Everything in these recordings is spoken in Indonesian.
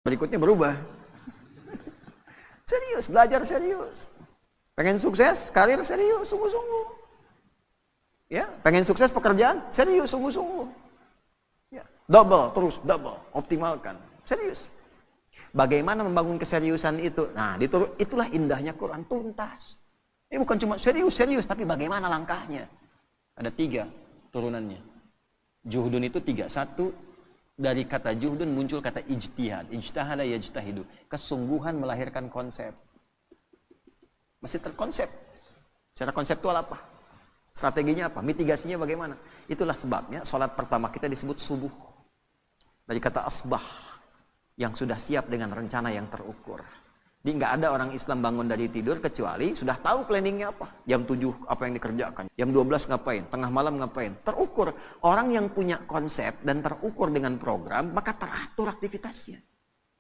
berikutnya berubah. Serius, belajar serius. Pengen sukses, karir serius, sungguh-sungguh. Ya, pengen sukses pekerjaan, serius, sungguh-sungguh. Ya, double, terus double, optimalkan, serius. Bagaimana membangun keseriusan itu? Nah, itulah indahnya Quran, tuntas. Ini bukan cuma serius, tapi bagaimana langkahnya? Ada 3 turunannya. Juhdun itu 3. 1, dari kata juhdun muncul kata ijtihad. Ijtahada yajtahidu. Kesungguhan melahirkan konsep. Mesti terkonsep. Secara konseptual apa? Strateginya apa? Mitigasinya bagaimana? Itulah sebabnya sholat pertama kita disebut subuh. Dari kata asbah, yang sudah siap dengan rencana yang terukur. Jadi nggak ada orang Islam bangun dari tidur kecuali sudah tahu planningnya apa. Jam 7 apa yang dikerjakan, jam 12 ngapain, tengah malam ngapain. Terukur. Orang yang punya konsep dan terukur dengan program, maka teratur aktivitasnya.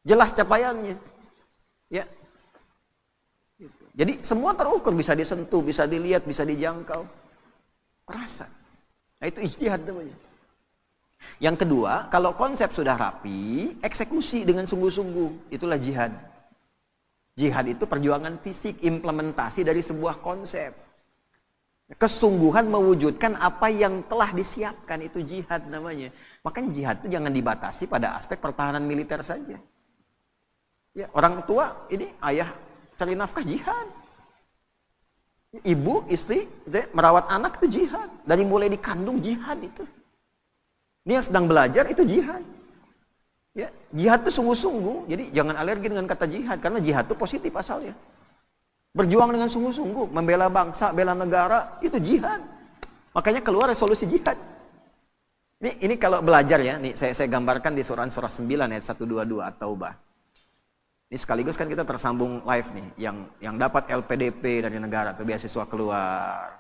Jelas capaiannya. Ya. Jadi semua terukur, bisa disentuh, bisa dilihat, bisa dijangkau. Terasa. Nah itu ijtihad namanya. Yang kedua, kalau konsep sudah rapi, eksekusi dengan sungguh-sungguh. Itulah jihad. Jihad itu perjuangan fisik, implementasi dari sebuah konsep. Kesungguhan mewujudkan apa yang telah disiapkan, itu jihad namanya. Makanya jihad itu jangan dibatasi pada aspek pertahanan militer saja. Ya, orang tua, ini ayah cari nafkah, jihad. Ibu, istri, merawat anak itu jihad. Dari mulai dikandung, jihad itu. Ini yang sedang belajar, itu jihad. Ya, jihad itu sungguh-sungguh. Jadi jangan alergi dengan kata jihad, karena jihad itu positif asalnya. Berjuang dengan sungguh-sungguh, membela bangsa, bela negara, itu jihad. Makanya keluar resolusi jihad. Ini kalau belajar ya, nih saya gambarkan di surah 9 ayat 122 At-Taubah. Ini sekaligus kan kita tersambung live nih, yang dapat LPDP dari negara atau beasiswa keluar.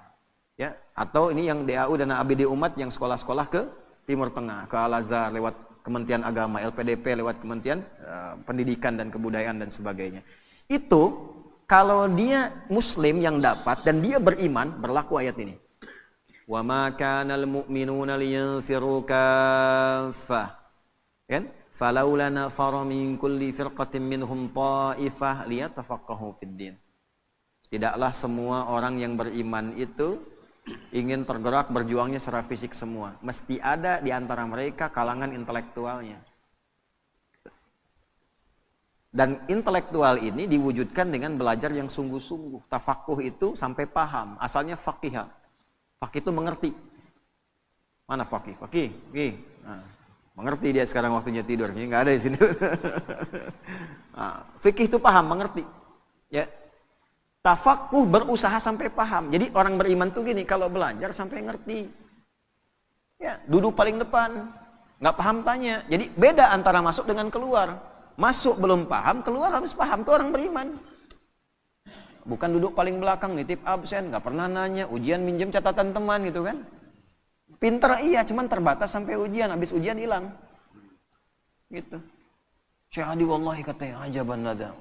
Ya, atau ini yang DAU dan ABD Umat yang sekolah-sekolah ke Timur Tengah, ke Al-Azhar lewat Kementerian Agama, LPDP lewat Kementerian Pendidikan dan Kebudayaan dan sebagainya. Itu kalau dia muslim yang dapat dan dia beriman, berlaku ayat ini. Wa ma kanal mu'minuna liyanfiru kaffah. Kan? Falaula nafara min kulli firqatin minhum ta'ifah liyatafaqahu fid din. Tidaklah semua orang yang beriman itu ingin tergerak berjuangnya secara fisik semua. Mesti ada di antara mereka kalangan intelektualnya. Dan intelektual ini diwujudkan dengan belajar yang sungguh-sungguh. Tafakuh itu sampai paham. Asalnya faqih. Faqih itu mengerti. Mana faqih? Faqih. Nah, mengerti dia sekarang waktunya tidur. Ini nggak ada di sini. Nah, fikih itu paham, mengerti. Ya. Tafakuh berusaha sampai paham. Jadi orang beriman tuh gini, kalau belajar sampai ngerti. Ya, duduk paling depan. Nggak paham tanya. Jadi beda antara masuk dengan keluar. Masuk belum paham, keluar harus paham. Itu orang beriman. Bukan duduk paling belakang, nitip absen, nggak pernah nanya, ujian minjem catatan teman gitu kan. Pinter iya, cuman terbatas sampai ujian. Habis ujian hilang. Gitu. Syahadi wallahi katanya, ajaban lazam.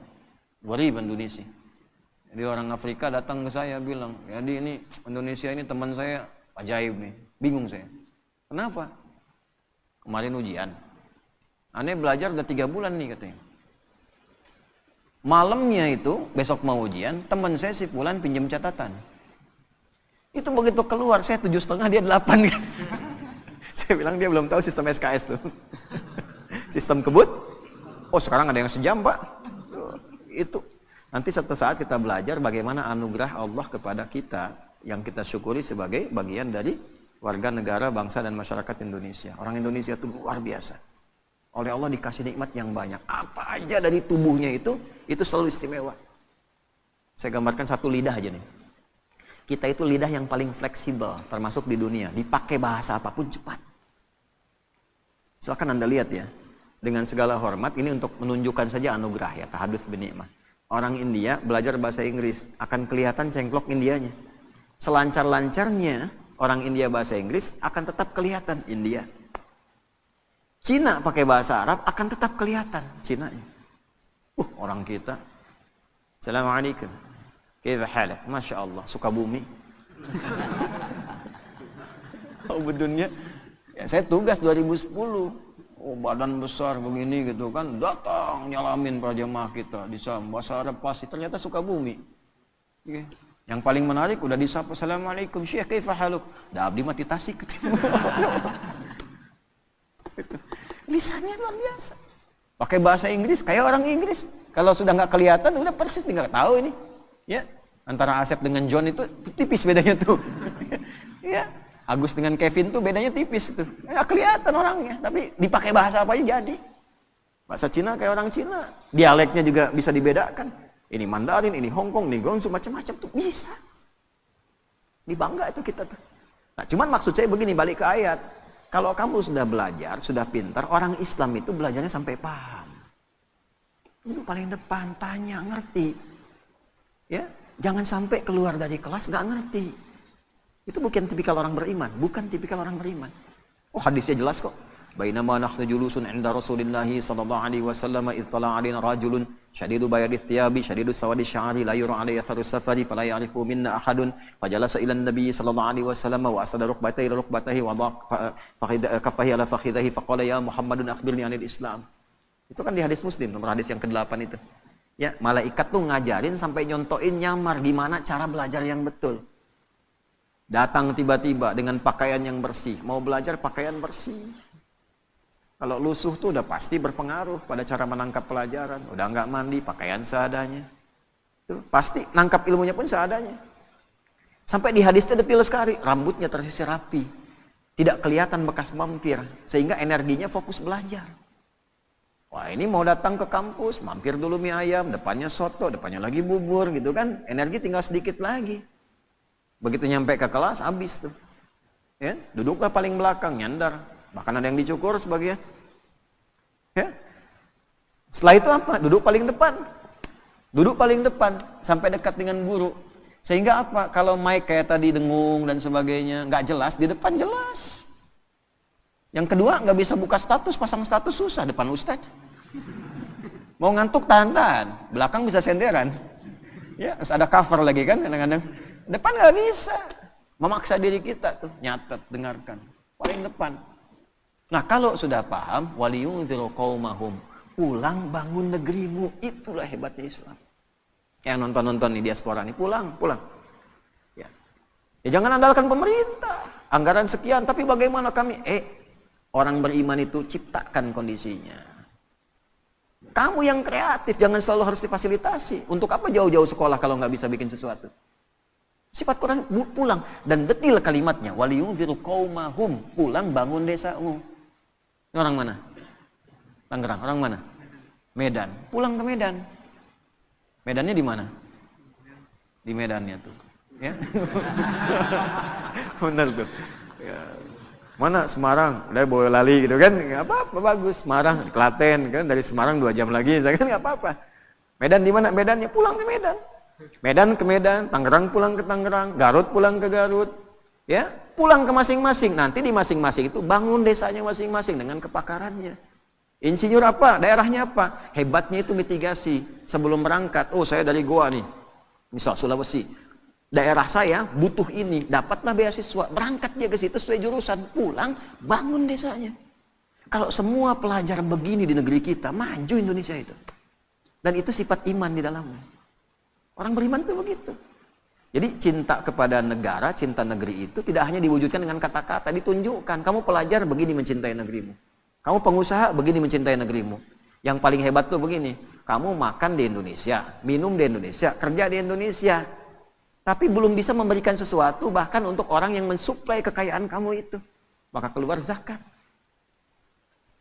Gharib Indonesia. Jadi orang Afrika datang ke saya bilang, jadi ini Indonesia ini teman saya ajaib nih, bingung saya. Kenapa? Kemarin ujian. Aneh belajar udah 3 bulan nih katanya. Malamnya itu, besok mau ujian, teman saya si Fulan pinjam catatan. Itu begitu keluar, saya 7,5, dia 8 kan. Saya bilang dia belum tahu sistem SKS tuh. Sistem kebut. Oh sekarang ada yang sejam pak. Itu. Nanti suatu saat kita belajar bagaimana anugerah Allah kepada kita yang kita syukuri sebagai bagian dari warga negara, bangsa dan masyarakat Indonesia. Orang Indonesia itu luar biasa. Oleh Allah dikasih nikmat yang banyak. Apa aja dari tubuhnya itu selalu istimewa. Saya gambarkan satu lidah aja nih. Kita itu lidah yang paling fleksibel termasuk di dunia. Dipakai bahasa apapun cepat. Silakan Anda lihat ya. Dengan segala hormat ini untuk menunjukkan saja anugerah ya, tahadus binikmah. Orang India belajar bahasa Inggris, akan kelihatan cengklok Indianya. Selancar-lancarnya orang India bahasa Inggris akan tetap kelihatan India. Cina pakai bahasa Arab akan tetap kelihatan Cinanya. Orang kita. Assalamualaikum. Kaifa halak? Masya Allah, suka bumi. Oh bedunya. Ya, saya tugas 2010. oh badan besar begini gitu kan, datang nyalamin para jemaah kita di Sam, bahasa Arab fasih, ternyata Sukabumi. Okay. Yang paling menarik udah disapa, Assalamualaikum Syekh, kaifa haluk? Da abdi mati Tasik. Lisannya luar biasa. Pakai bahasa Inggris kayak orang Inggris. Kalau sudah nggak kelihatan udah persis nggak tahu ini. Ya, antara Asep dengan John itu tipis bedanya tuh. Ya. Agus dengan Kevin tuh bedanya tipis tuh. Nggak kelihatan orangnya, tapi dipakai bahasa apa aja jadi. Bahasa Cina kayak orang Cina. Dialeknya juga bisa dibedakan. Ini Mandarin, ini Hongkong, ini Guangzhou, macam-macam tuh bisa. Ini bangga itu kita tuh. Nah, cuman maksud saya begini, balik ke ayat. Kalau kamu sudah belajar, sudah pintar, orang Islam itu belajarnya sampai paham. Itu paling depan, tanya, ngerti. Ya, jangan sampai keluar dari kelas nggak ngerti. Itu bukan tipikal orang beriman, bukan tipikal orang beriman. Oh, hadisnya jelas kok. Bainama nahnu julusun 'inda Rasulillah sallallahu alaihi wasallam idh tala 'alaina rajulun syadidu bayadith thiyabi syadidu sawadi sya'ri la yura 'alaihi atharu safari fala ya'rifu minna ahadun fajalasa ila an-nabi sallallahu alaihi wasallam wa asada rukbatayhi ila rukbatayhi wa kaffahi ala fakhidhihi faqala ya Muhammadun akhbirni 'anil Islam. Itu kan di hadis Muslim, nomor hadis yang ke-8 itu. Ya, malaikat tuh ngajarin sampai nyontoin nyamar gimana cara belajar yang betul. Datang tiba-tiba dengan pakaian yang bersih. Mau belajar pakaian bersih. Kalau lusuh tuh udah pasti berpengaruh pada cara menangkap pelajaran. Udah nggak mandi, pakaian seadanya. Tuh, pasti nangkap ilmunya pun seadanya. Sampai di hadisnya detail sekali. Rambutnya tersisir rapi. Tidak kelihatan bekas mampir. Sehingga energinya fokus belajar. Wah, ini mau datang ke kampus, mampir dulu mie ayam, depannya soto, depannya lagi bubur gitu kan. Energi tinggal sedikit lagi. Begitu nyampe ke kelas, habis tuh. Ya, duduklah paling belakang, nyandar. Bahkan ada yang dicukur sebagian. Ya. Setelah itu apa? Duduk paling depan. Duduk paling depan, sampai dekat dengan guru. Sehingga apa? Kalau mic kayak tadi dengung dan sebagainya, nggak jelas, di depan jelas. Yang kedua, nggak bisa buka status, pasang status susah depan ustadz. Mau ngantuk tahan-tahan, belakang bisa senderan. Ya, terus ada cover lagi kan kadang-kadang. Depan nggak bisa, memaksa diri kita tuh nyatet, dengarkan, paling depan. Nah kalau sudah paham, waliyunziru qaumahum, pulang bangun negerimu, itulah hebatnya Islam. Yang nonton-nonton nih diaspora nih, pulang. Ya, jangan andalkan pemerintah, anggaran sekian, tapi bagaimana kami? Orang beriman itu ciptakan kondisinya. Kamu yang kreatif, jangan selalu harus difasilitasi. Untuk apa jauh-jauh sekolah kalau nggak bisa bikin sesuatu? Sifat Quran pulang dan detil kalimatnya, waliyunziru qaumahum, pulang bangun desamu. Ini orang mana? Tangerang. Orang mana? Medan. Pulang ke Medan. Medannya di mana? Di Medannya tuh. Ya. Benar tuh. Ya. Mana Semarang? Udah boleh lali gitu kan? Nggak apa-apa, bagus. Semarang, Klaten kan, dari Semarang 2 jam lagi, kan nggak apa-apa. Medan di mana? Medannya pulang ke Medan. Medan ke Medan, Tangerang pulang ke Tangerang, Garut pulang ke Garut, ya pulang ke masing-masing. Nanti di masing-masing itu bangun desanya masing-masing dengan kepakarannya. Insinyur apa? Daerahnya apa? Hebatnya itu mitigasi. Sebelum berangkat, oh saya dari Goa nih, misal Sulawesi, daerah saya butuh ini, dapatlah beasiswa, berangkat dia ke situ sesuai jurusan, pulang bangun desanya. Kalau semua pelajar begini di negeri kita, maju Indonesia itu. Dan itu sifat iman di dalamnya. Orang beriman itu begitu. Jadi cinta kepada negara, cinta negeri itu tidak hanya diwujudkan dengan kata-kata, ditunjukkan. Kamu pelajar begini mencintai negerimu. Kamu pengusaha begini mencintai negerimu. Yang paling hebat tuh begini, kamu makan di Indonesia, minum di Indonesia, kerja di Indonesia. Tapi belum bisa memberikan sesuatu bahkan untuk orang yang mensuplai kekayaan kamu itu. Maka keluar zakat.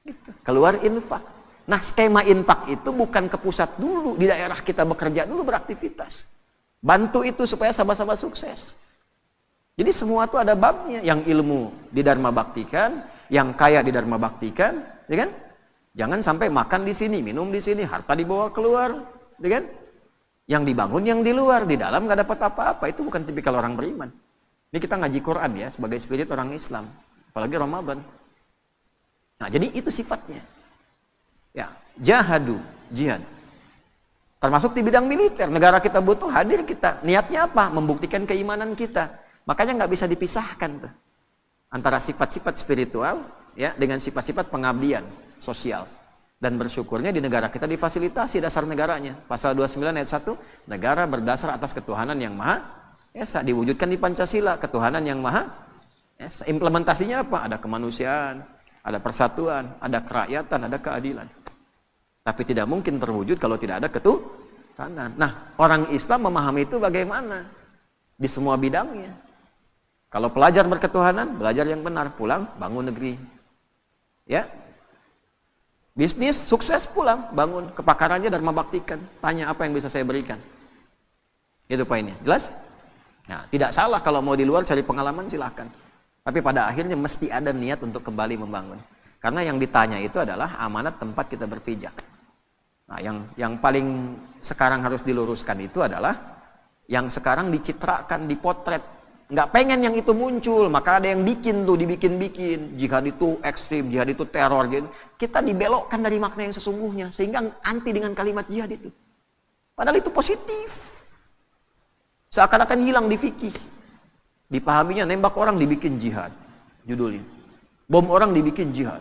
Gitu. Keluar infak. Nah, skema infak itu bukan ke pusat dulu, di daerah kita bekerja dulu, beraktivitas. Bantu itu supaya sama-sama sukses. Jadi semua itu ada babnya, yang ilmu di Dharma Baktikan, yang kaya di Dharma Baktikan, ya kan? Jangan sampai makan di sini, minum di sini, harta dibawa keluar, ya kan? Yang dibangun yang di luar, di dalam nggak dapat apa-apa, itu bukan tipikal orang beriman. Ini kita ngaji Quran ya, sebagai spirit orang Islam, apalagi Ramadan. Nah, jadi itu sifatnya. Ya, jahadu, jihad. Termasuk di bidang militer, negara kita butuh, hadir kita. Niatnya apa? Membuktikan keimanan kita. Makanya nggak bisa dipisahkan tuh antara sifat-sifat spiritual ya dengan sifat-sifat pengabdian. sosial. Dan bersyukurnya di negara kita difasilitasi dasar negaranya. Pasal 29 ayat 1, negara berdasar atas ketuhanan yang Maha Esa. Diwujudkan di Pancasila, ketuhanan yang Maha Esa. Implementasinya apa? Ada kemanusiaan, ada persatuan, ada kerakyatan, ada keadilan. Tapi tidak mungkin terwujud kalau tidak ada ketuhanan. Nah, orang Islam memahami itu bagaimana? Di semua bidangnya. Kalau pelajar berketuhanan, belajar yang benar, pulang, bangun negeri. Ya. Bisnis sukses, pulang, bangun kepakarannya, dharma baktikan. Tanya apa yang bisa saya berikan. Itu poinnya. Jelas? Nah, tidak salah kalau mau di luar cari pengalaman, silahkan. Tapi pada akhirnya mesti ada niat untuk kembali membangun. Karena yang ditanya itu adalah amanat tempat kita berpijak. Nah, yang paling sekarang harus diluruskan itu adalah yang sekarang dicitrakan, dipotret. Nggak pengen yang itu muncul, maka ada yang bikin tuh, dibikin-bikin. Jihad itu ekstrim, jihad itu teror. Gitu. Kita dibelokkan dari makna yang sesungguhnya, sehingga anti dengan kalimat jihad itu. Padahal itu positif. Seakan-akan hilang di fikih. Dipahaminya, nembak orang dibikin jihad. Judulnya. Bom orang dibikin jihad.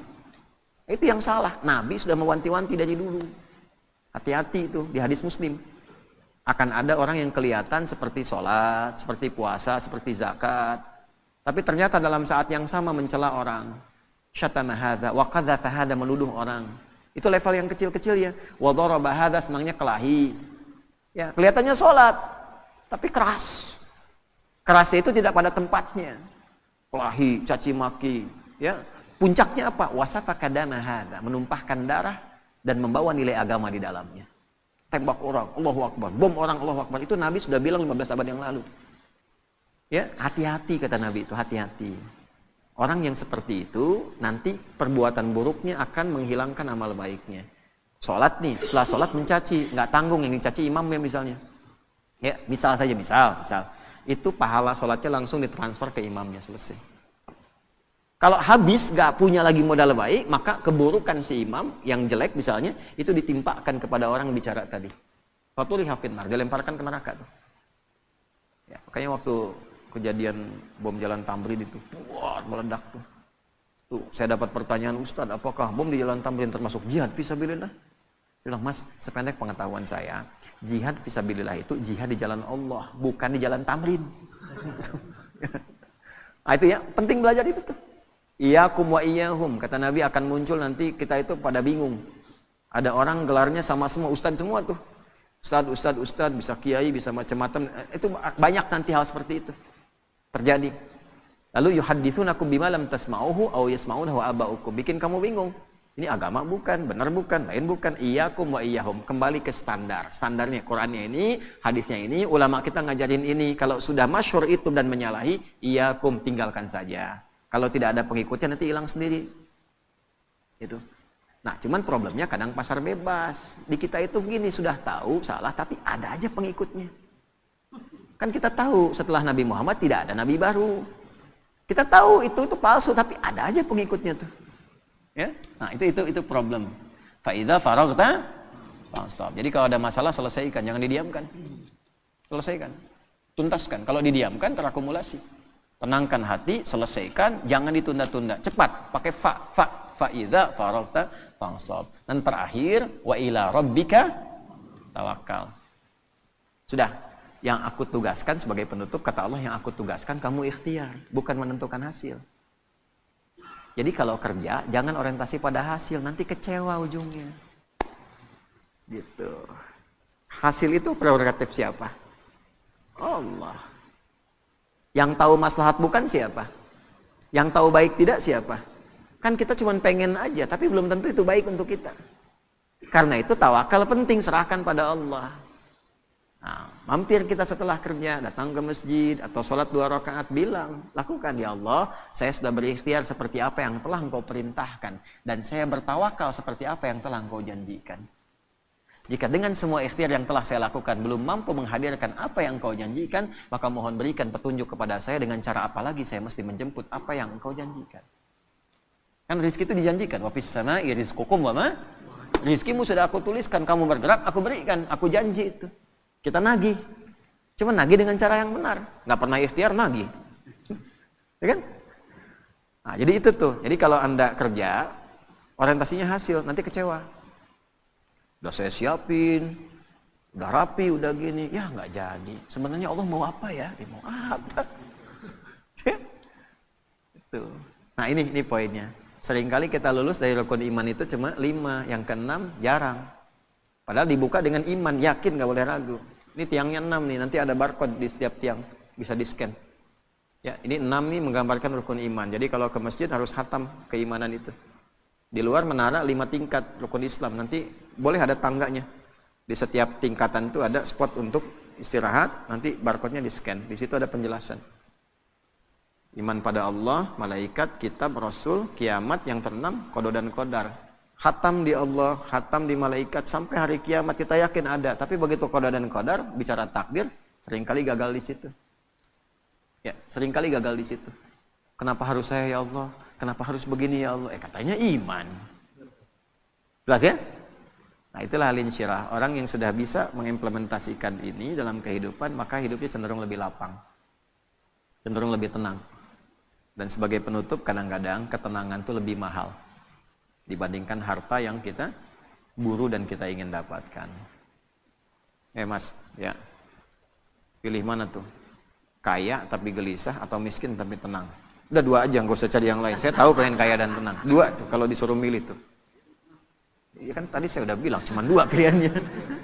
Itu yang salah. Nabi sudah mewanti-wanti dari dulu. Hati-hati itu di hadis Muslim. Akan ada orang yang kelihatan seperti sholat, seperti puasa, seperti zakat. Tapi ternyata dalam saat yang sama mencela orang. Syatama hadza wa qadzafa hadza, menuduh orang. Itu level yang kecil-kecil ya. Wa daraba hadza, senangnya kelahi. Ya, kelihatannya sholat, tapi keras. Kerasnya itu tidak pada tempatnya. Kelahi, caci maki, ya. Puncaknya apa? Wasafaka dama hadza, menumpahkan darah dan membawa nilai agama di dalamnya. Tembak orang, Allahu Akbar, bom orang, Allahu Akbar. Itu Nabi sudah bilang 15 abad yang lalu. Ya, hati-hati kata Nabi itu, hati-hati. Orang yang seperti itu nanti perbuatan buruknya akan menghilangkan amal baiknya. Sholat nih, setelah sholat mencaci, nggak tanggung yang dicaci imamnya misalnya. Ya, misal saja, misal. Itu pahala sholatnya langsung ditransfer ke imamnya, selesai. Kalau habis gak punya lagi modal baik, maka keburukan si imam yang jelek misalnya, itu ditimpakan kepada orang yang bicara tadi. Fatuli hafidnar, dilemparkan ke neraka tuh. Ya, makanya waktu kejadian bom Jalan Tamrin itu, wah, meledak tuh. Tuh, saya dapat pertanyaan, Ustaz, apakah bom di Jalan Tamrin termasuk jihad fisabilillah? Bilang, Mas, sependek pengetahuan saya, jihad fisabilillah itu jihad di jalan Allah, bukan di Jalan Tamrin. Nah itu ya, penting belajar itu tuh. Iyakum wa iyahum, kata Nabi akan muncul nanti kita itu pada bingung. Ada orang gelarnya sama semua, ustadz semua tuh. Ustadz, bisa kiai, bisa macam-macam. Itu banyak nanti hal seperti itu terjadi. Lalu yuhadditsunakum bima lam tasma'uhu aw yasma'unahu aba'ukum. Bikin kamu bingung. Ini agama bukan, benar bukan, lain bukan. Iyakum wa iyahum, kembali ke standar. Standarnya Qur'annya ini, hadisnya ini, ulama kita ngajarin ini. Kalau sudah masyhur itu dan menyalahi, iyakum, tinggalkan saja. Kalau tidak ada pengikutnya nanti hilang sendiri. Itu. Nah, cuman problemnya kadang pasar bebas. Di kita itu begini, sudah tahu salah tapi ada aja pengikutnya. Kan kita tahu setelah Nabi Muhammad tidak ada nabi baru. Kita tahu itu palsu tapi ada aja pengikutnya tuh. Ya? Nah, itu problem. Fa idza faraghta fansab. Jadi kalau ada masalah selesaikan, jangan didiamkan. Selesaikan. Tuntaskan. Kalau didiamkan terakumulasi. Tenangkan hati, selesaikan, jangan ditunda-tunda. Cepat, pakai fa idza faraghta fansab. Dan terakhir, wa ila rabbika tawakkal. Sudah, yang aku tugaskan sebagai penutup, kata Allah, yang aku tugaskan kamu ikhtiar, bukan menentukan hasil. Jadi kalau kerja, jangan orientasi pada hasil, nanti kecewa ujungnya. Gitu. Hasil itu prerogatif siapa? Allah. Yang tahu maslahat bukan siapa? Yang tahu baik tidak siapa? Kan kita cuma pengen aja, tapi belum tentu itu baik untuk kita. Karena itu tawakal penting, serahkan pada Allah. Nah, mampir kita setelah kerja, datang ke masjid atau sholat 2 rakaat, bilang, lakukan ya Allah, saya sudah berikhtiar seperti apa yang telah Engkau perintahkan, dan saya bertawakal seperti apa yang telah Engkau janjikan. Jika dengan semua ikhtiar yang telah saya lakukan belum mampu menghadirkan apa yang Engkau janjikan, maka mohon berikan petunjuk kepada saya dengan cara apa lagi saya mesti menjemput apa yang Engkau janjikan. Kan rezeki itu dijanjikan, wa fis samaa'i rizqukum wa ma. Rizkimu sudah aku tuliskan, kamu bergerak, aku berikan, aku janji itu. Kita nagih. Cuma nagih dengan cara yang benar. Nggak pernah ikhtiar nagih. Ya kan? Nah, jadi itu tuh. Jadi kalau Anda kerja, Orientasinya hasil, nanti kecewa. Udah saya siapin, udah rapi, udah gini, ya nggak jadi. Sebenarnya Allah mau apa ya? Dia mau apa? Itu. Nah ini poinnya. Seringkali kita lulus dari rukun iman itu cuma 5, yang ke-6 jarang. Padahal dibuka dengan iman, yakin nggak boleh ragu. Ini tiangnya 6 nih, nanti ada barcode di setiap tiang, bisa di-scan. Ya, ini 6 nih menggambarkan rukun iman. Jadi kalau ke masjid harus hatam keimanan itu. Di luar menara 5 tingkat rukun Islam, nanti boleh ada tangganya. Di setiap tingkatan itu ada spot untuk istirahat, nanti barcode-nya di-scan. Di situ ada penjelasan. Iman pada Allah, malaikat, kitab, rasul, kiamat, yang terenam qada dan qadar. Hatam di Allah, hatam di malaikat, sampai hari kiamat kita yakin ada. Tapi begitu qada dan qadar, bicara takdir, seringkali gagal di situ. Ya, seringkali gagal di situ. Kenapa harus saya ya Allah? Kenapa harus begini ya Allah? Katanya iman. Jelas ya? Nah itulah al-insyirah. Orang yang sudah bisa mengimplementasikan ini dalam kehidupan, maka hidupnya cenderung lebih lapang. Cenderung lebih tenang. Dan sebagai penutup, kadang-kadang ketenangan itu lebih mahal dibandingkan harta yang kita buru dan kita ingin dapatkan. Mas, ya. Pilih mana tuh? Kaya tapi gelisah atau miskin tapi tenang? Udah 2 aja, nggak usah cari yang lain. Saya tahu pengen kaya dan tenang. 2 tuh kalau disuruh milih tuh. Ya kan tadi saya udah bilang cuma 2 pilihannya.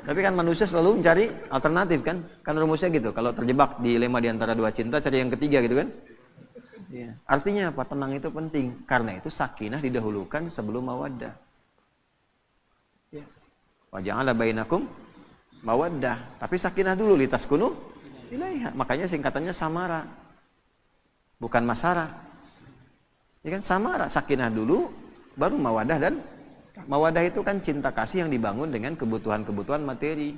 Tapi kan manusia selalu mencari alternatif kan? Kan rumusnya gitu. Kalau terjebak dilema di antara 2 cinta, cari yang ketiga gitu kan? Ya. Artinya apa? Tenang itu penting. Karena itu sakinah didahulukan sebelum mawaddah. Ya. Wa ja'ala bainakum mawaddah. Tapi sakinah dulu, litaskunu ilaiha. Makanya singkatannya samara. Bukan masara. Ya kan samara, sakinah dulu baru mawaddah, dan mawaddah itu kan cinta kasih yang dibangun dengan kebutuhan-kebutuhan materi.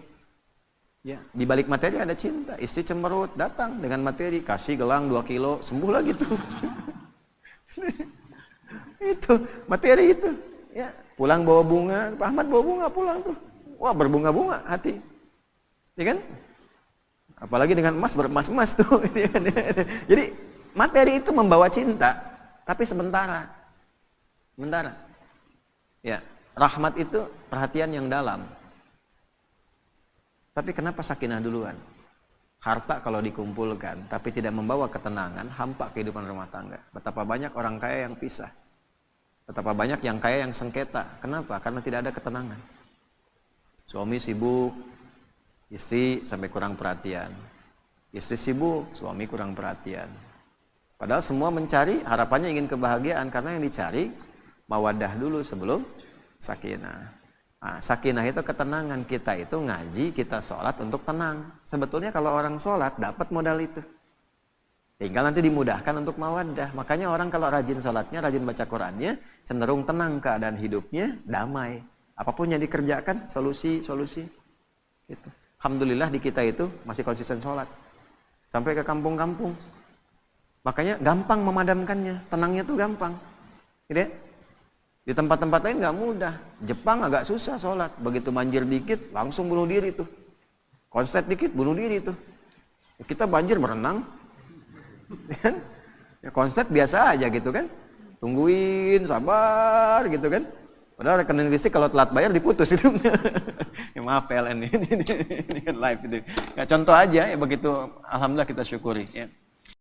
Ya, di balik materi ada cinta. Istri cemberut, datang dengan materi, kasih gelang 2 kilo, sembuh lagi tuh. Itu materi itu. Ya, pulang bawa bunga, Pak Ahmad bawa bunga pulang tuh. Wah, berbunga-bunga hati. Ya kan? Apalagi dengan emas, beremas-emas tuh. Jadi materi itu membawa cinta, tapi sementara. Sementara. Ya, rahmat itu perhatian yang dalam. Tapi kenapa sakinah duluan? Harta kalau dikumpulkan, tapi tidak membawa ketenangan, hampa kehidupan rumah tangga. Betapa banyak orang kaya yang pisah. Betapa banyak yang kaya yang sengketa. Kenapa? Karena tidak ada ketenangan. Suami sibuk, istri sampai kurang perhatian. Istri sibuk, suami kurang perhatian. Padahal semua mencari, harapannya ingin kebahagiaan, karena yang dicari mawaddah dulu sebelum sakinah. Nah, sakinah itu ketenangan. Kita itu ngaji, kita sholat untuk tenang. Sebetulnya kalau orang sholat dapat modal itu, tinggal nanti dimudahkan untuk mawaddah. Makanya orang kalau rajin sholatnya, rajin baca Qurannya, cenderung tenang keadaan hidupnya, damai. Apapun yang dikerjakan, solusi. Gitu. Alhamdulillah di kita itu masih konsisten sholat sampai ke kampung-kampung. Makanya gampang memadamkannya, tenangnya tuh gampang. Gitu ya? Di tempat-tempat lain nggak mudah. Jepang agak susah sholat. Begitu banjir dikit, langsung bunuh diri tuh. Konslet dikit, bunuh diri tuh. Kita banjir berenang. Ya konslet biasa aja gitu kan. Tungguin, sabar gitu kan. Padahal rekening listrik kalau telat bayar diputus gitu. Ya, maaf PLN ini kan live itu. Ya, contoh aja ya, begitu alhamdulillah kita syukuri ya.